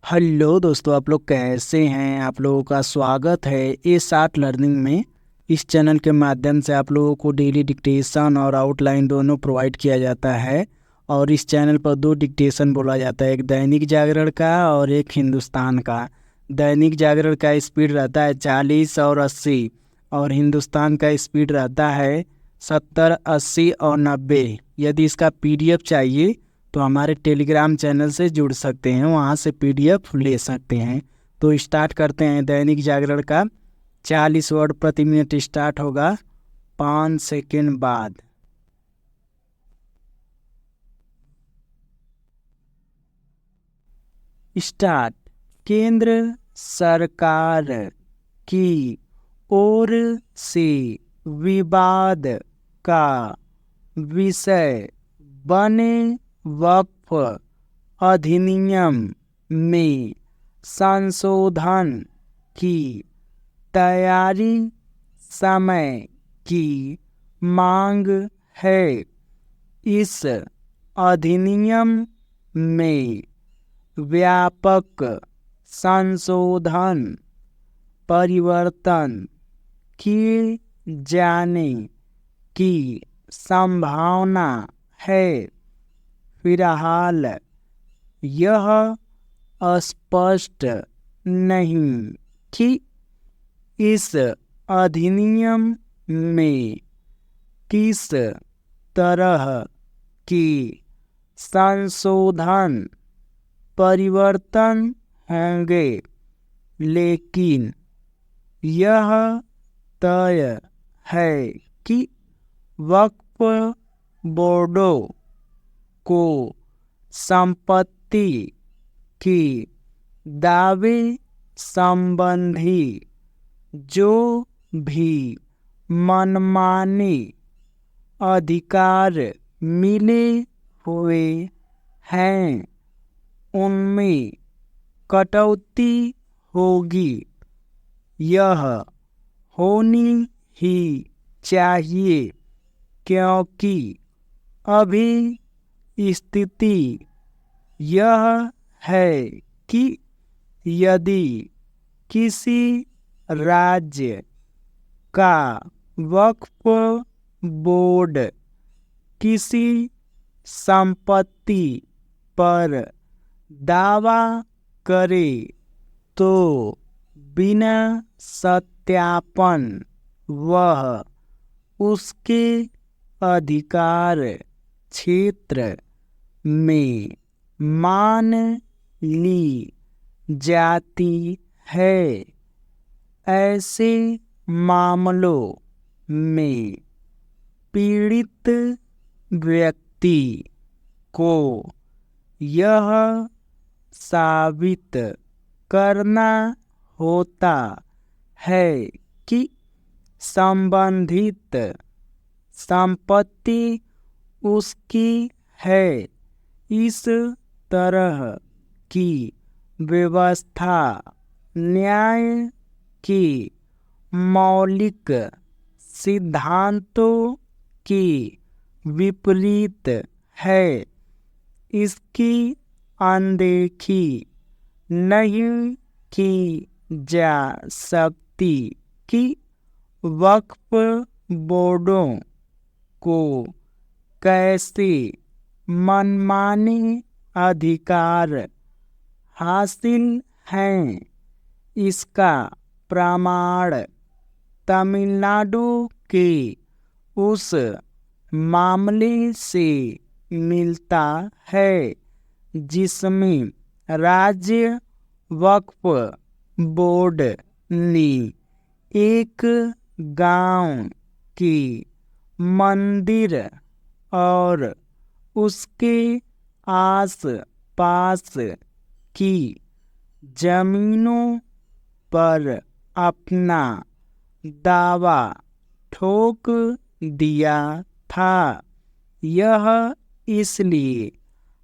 Hello दोस्तों, आप लोग कैसे हैं। आप लोगों का स्वागत है A7 लर्निंग में। इस चैनल के माध्यम से आप लोगों को डेली डिक्टेशन और आउटलाइन दोनों प्रोवाइड किया जाता है। और इस चैनल पर दो डिक्टेशन बोला जाता है, एक दैनिक जागरण का और एक हिंदुस्तान का। दैनिक जागरण का स्पीड रहता है 40 और 80, और हिंदुस्तान का स्पीड रहता है 70, 80 और 90। यदि इसका PDF चाहिए तो हमारे टेलीग्राम चैनल से जुड़ सकते हैं, वहाँ से PDF ले सकते हैं। तो स्टार्ट करते हैं। दैनिक जागरण का 40 वर्ड प्रति मिनट स्टार्ट होगा 5 सेकेंड बाद। स्टार्ट। केंद्र सरकार की ओर से विवाद का विषय बने वक्फ अधिनियम में संशोधन की तैयारी समय की मांग है। इस अधिनियम में व्यापक संशोधन परिवर्तन किए जाने की संभावना है। फिलहाल यह स्पष्ट नहीं कि इस अधिनियम में किस तरह की संशोधन परिवर्तन होंगे, लेकिन यह तय है कि वक्फ बोर्डों को संपत्ति की दावे संबंधी जो भी मनमाने अधिकार मिले हुए हैं उनमें कटौती होगी। यह होनी ही चाहिए, क्योंकि अभी स्थिति यह है कि यदि किसी राज्य का वक्फ बोर्ड किसी संपत्ति पर दावा करे तो बिना सत्यापन वह उसके अधिकार क्षेत्र में मान ली जाती है। ऐसे मामलों में पीड़ित व्यक्ति को यह साबित करना होता है कि संबंधित संपत्ति उसकी है। इस तरह की व्यवस्था न्याय के मौलिक सिद्धांतों के विपरीत है। इसकी अनदेखी नहीं की जा सकती कि वक्फ बोर्डों को कैसे मनमाने अधिकार हासिल हैं। इसका प्रमाण तमिलनाडु के उस मामले से मिलता है जिसमें राज्य वक्फ बोर्ड ने एक गांव की मंदिर और उसके आस पास की जमीनों पर अपना दावा ठोक दिया था। यह इसलिए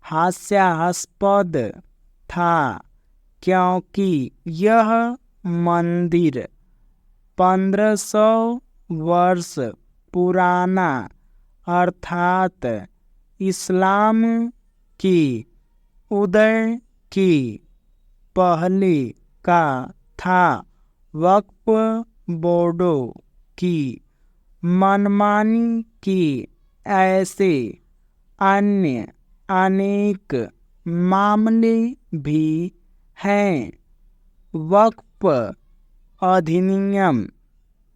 हास्यास्पद था क्योंकि यह मंदिर 1500 वर्ष पुराना अर्थात इस्लाम की उदय की पहले का था। वक्फ बोर्डों की मनमानी के ऐसे अन्य अनेक मामले भी हैं। वक्फ अधिनियम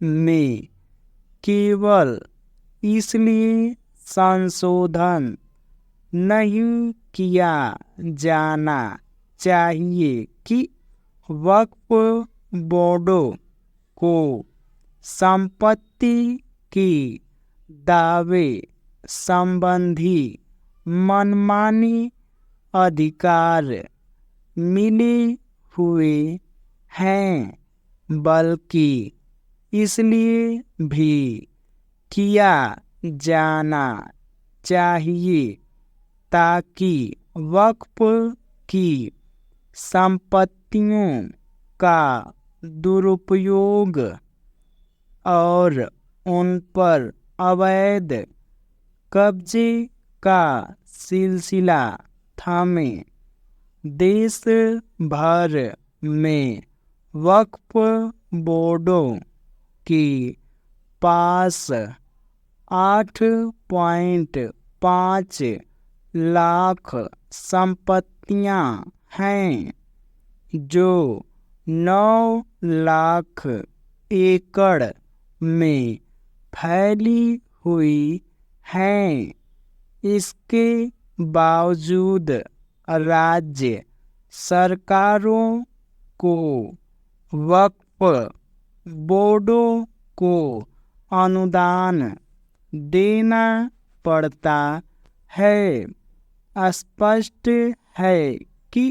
में केवल इसलिए संशोधन नहीं किया जाना चाहिए कि वक्फ बोर्डों को संपत्ति के दावे संबंधी मनमानी अधिकार मिले हुए हैं, बल्कि इसलिए भी किया जाना चाहिए ताकि वक्फ की संपत्तियों का दुरुपयोग और उन पर अवैध कब्जे का सिलसिला थमे। देश भर में वक्फ बोर्डों के पास 8.5 लाख संपत्तियां हैं, जो 9 लाख एकड़ में फैली हुई हैं। इसके बावजूद राज्य सरकारों को वक्फ बोर्डों को अनुदान देना पड़ता है। स्पष्ट है कि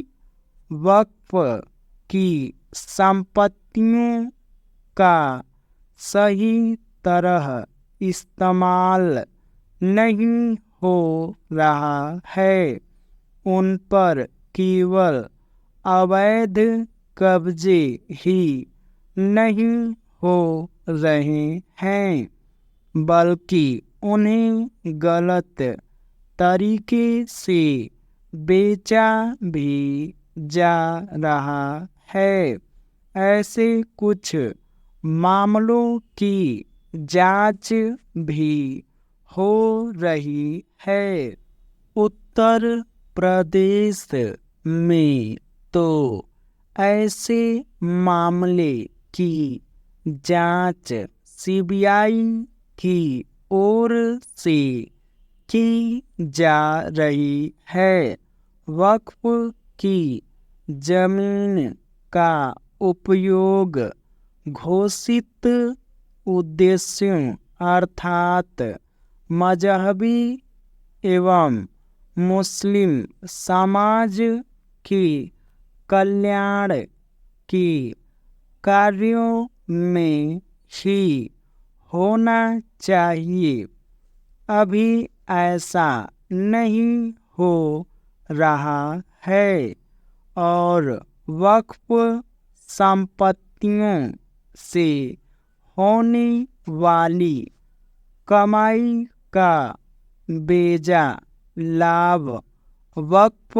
वक्फ की संपत्तियों का सही तरह इस्तेमाल नहीं हो रहा है। उन पर केवल अवैध कब्जे ही नहीं हो रहे हैं, बल्कि उन्हें गलत तरीके से बेचा भी जा रहा है। ऐसे कुछ मामलों की जांच भी हो रही है। उत्तर प्रदेश में तो ऐसे मामले की जांच सीबीआई की ओर से की जा रही है। वक्फ की जमीन का उपयोग घोषित उद्देश्यों अर्थात मजहबी एवं मुस्लिम समाज के कल्याण के कार्यों में ही होना चाहिए। अभी ऐसा नहीं हो रहा है और वक्फ संपत्तियों से होने वाली कमाई का बेजा लाभ वक्फ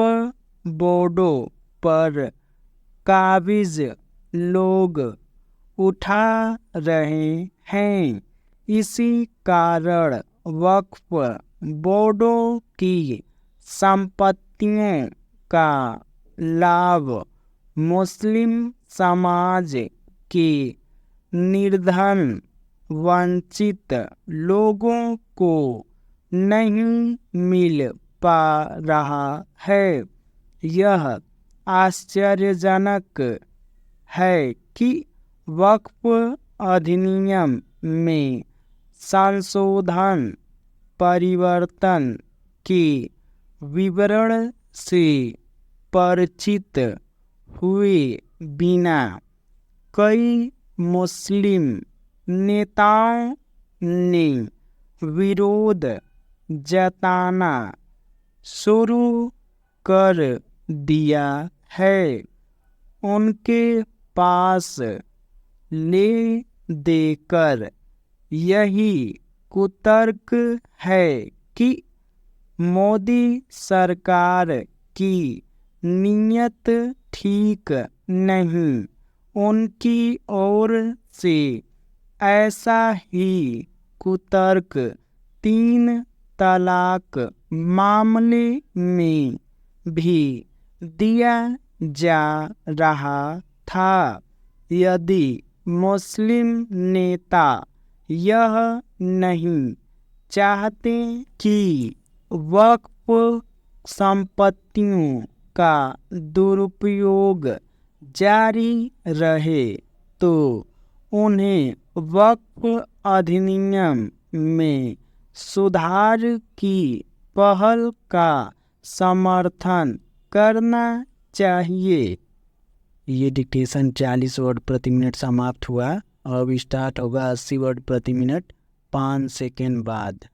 बोर्डों पर काबिज लोग उठा रहे हैं। इसी कारण वक्फ बोर्डों की संपत्तियों का लाभ मुस्लिम समाज के निर्धन वंचित लोगों को नहीं मिल पा रहा है। यह आश्चर्यजनक है कि वक्फ अधिनियम में संशोधन परिवर्तन के विवरण से परिचित हुए बिना कई मुस्लिम नेताओं ने विरोध जताना शुरू कर दिया है। उनके पास ले देकर यही कुतर्क है कि मोदी सरकार की नीयत ठीक नहीं। उनकी ओर से ऐसा ही कुतर्क 3 तलाक मामले में भी दिया जा रहा था। यदि मुस्लिम नेता यह नहीं चाहते कि वक्फ संपत्तियों का दुरुपयोग जारी रहे तो उन्हें वक्फ अधिनियम में सुधार की पहल का समर्थन करना चाहिए। ये डिक्टेशन 40 वर्ड प्रति मिनट समाप्त हुआ। अब स्टार्ट होगा 80 वर्ड प्रति मिनट 5 सेकेंड बाद।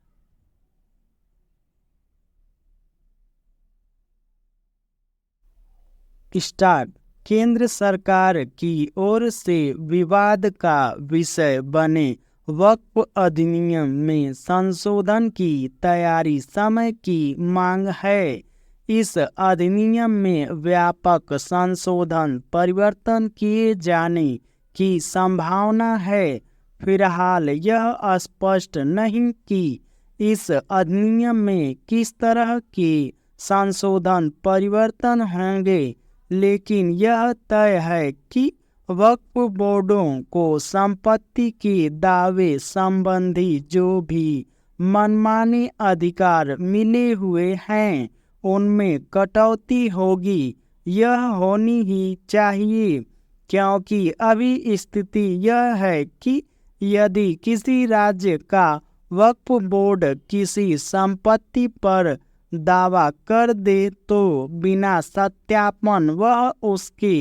स्टार्ट। केंद्र सरकार की ओर से विवाद का विषय बने वक्फ अधिनियम में संशोधन की तैयारी समय की मांग है। इस अधिनियम में व्यापक संशोधन परिवर्तन किए जाने की संभावना है। फिलहाल यह स्पष्ट नहीं कि इस अधिनियम में किस तरह के संशोधन परिवर्तन होंगे, लेकिन यह तय है कि वक्फ बोर्डों को संपत्ति के दावे संबंधी जो भी मनमाने अधिकार मिले हुए हैं उनमें कटौती होगी। यह होनी ही चाहिए, क्योंकि अभी स्थिति यह है कि यदि किसी राज्य का वक्फ बोर्ड किसी संपत्ति पर दावा कर दे तो बिना सत्यापन वह उसके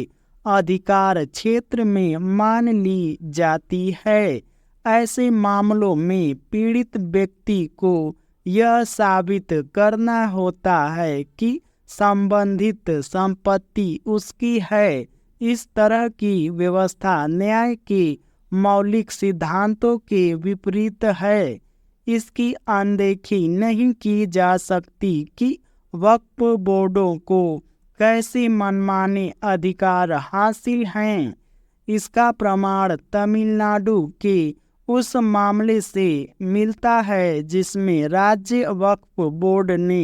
अधिकार क्षेत्र में मान ली जाती है। ऐसे मामलों में पीड़ित व्यक्ति को यह साबित करना होता है कि संबंधित संपत्ति उसकी है। इस तरह की व्यवस्था न्याय के मौलिक सिद्धांतों के विपरीत है। इसकी अनदेखी नहीं की जा सकती कि वक्फ बोर्डों को कैसे मनमाने अधिकार हासिल हैं। इसका प्रमाण तमिलनाडु के उस मामले से मिलता है जिसमें राज्य वक्फ बोर्ड ने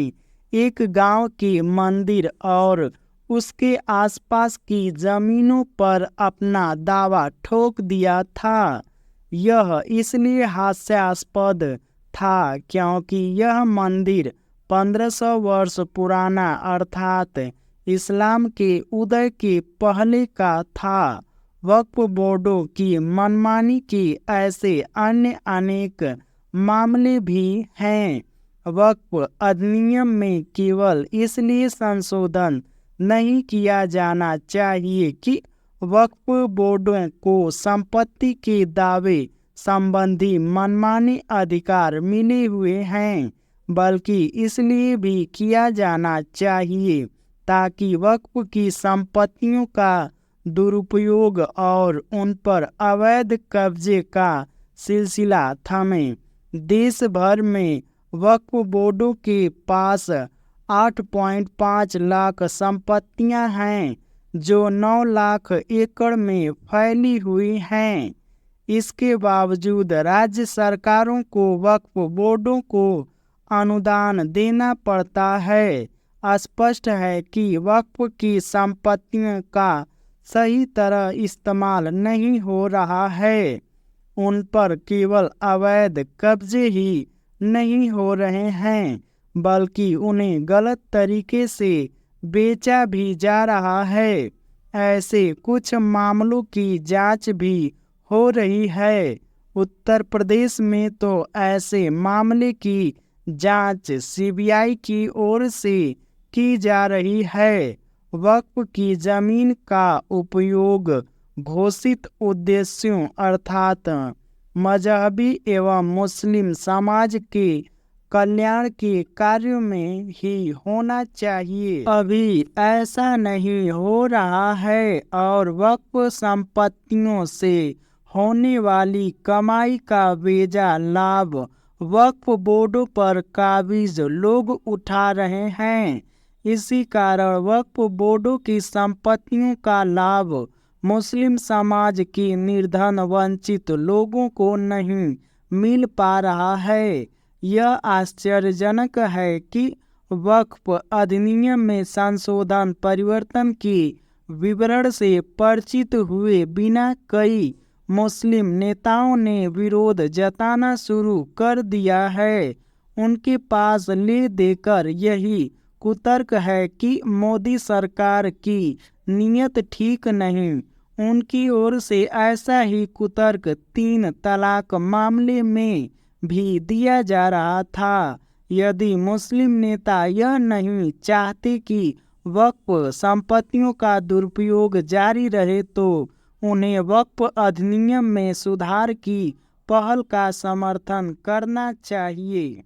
एक गांव के मंदिर और उसके आसपास की जमीनों पर अपना दावा ठोक दिया था। यह इसलिए हास्यास्पद था क्योंकि यह मंदिर 1500 वर्ष पुराना अर्थात इस्लाम के उदय के पहले का था। वक्फ बोर्डों की मनमानी के ऐसे अन्य अनेक मामले भी हैं। वक्फ अधिनियम में केवल इसलिए संशोधन नहीं किया जाना चाहिए कि वक्फ बोर्डों को संपत्ति के दावे संबंधी मनमाने अधिकार मिले हुए हैं, बल्कि इसलिए भी किया जाना चाहिए ताकि वक्फ की संपत्तियों का दुरुपयोग और उन पर अवैध कब्जे का सिलसिला थमे। देश भर में वक्फ बोर्डों के पास 8.5 लाख संपत्तियां हैं जो 9 लाख एकड़ में फैली हुई हैं। इसके बावजूद राज्य सरकारों को वक्फ बोर्डों को अनुदान देना पड़ता है। स्पष्ट है कि वक्फ की संपत्तियों का सही तरह इस्तेमाल नहीं हो रहा है। उन पर केवल अवैध कब्जे ही नहीं हो रहे हैं, बल्कि उन्हें गलत तरीके से बेचा भी जा रहा है। ऐसे कुछ मामलों की जांच भी हो रही है। उत्तर प्रदेश में तो ऐसे मामले की जांच सीबीआई की ओर से की जा रही है। वक्फ की जमीन का उपयोग घोषित उद्देश्यों अर्थात मजहबी एवं मुस्लिम समाज के कल्याण के कार्यों में ही होना चाहिए। अभी ऐसा नहीं हो रहा है और वक्फ संपत्तियों से होने वाली कमाई का बेजा लाभ वक्फ बोर्डों पर काबिज लोग उठा रहे हैं। इसी कारण वक्फ बोर्डों की संपत्तियों का लाभ मुस्लिम समाज के निर्धन वंचित लोगों को नहीं मिल पा रहा है। यह आश्चर्यजनक है कि वक्फ अधिनियम में संशोधन परिवर्तन के विवरण से परिचित हुए बिना कई मुस्लिम नेताओं ने विरोध जताना शुरू कर दिया है। उनके पास ले देकर यही कुतर्क है कि मोदी सरकार की नीयत ठीक नहीं। उनकी ओर से ऐसा ही कुतर्क 3 तलाक मामले में भी दिया जा रहा था। यदि मुस्लिम नेता यह नहीं चाहते कि वक्फ संपत्तियों का दुरुपयोग जारी रहे तो उन्हें वक्फ अधिनियम में सुधार की पहल का समर्थन करना चाहिए।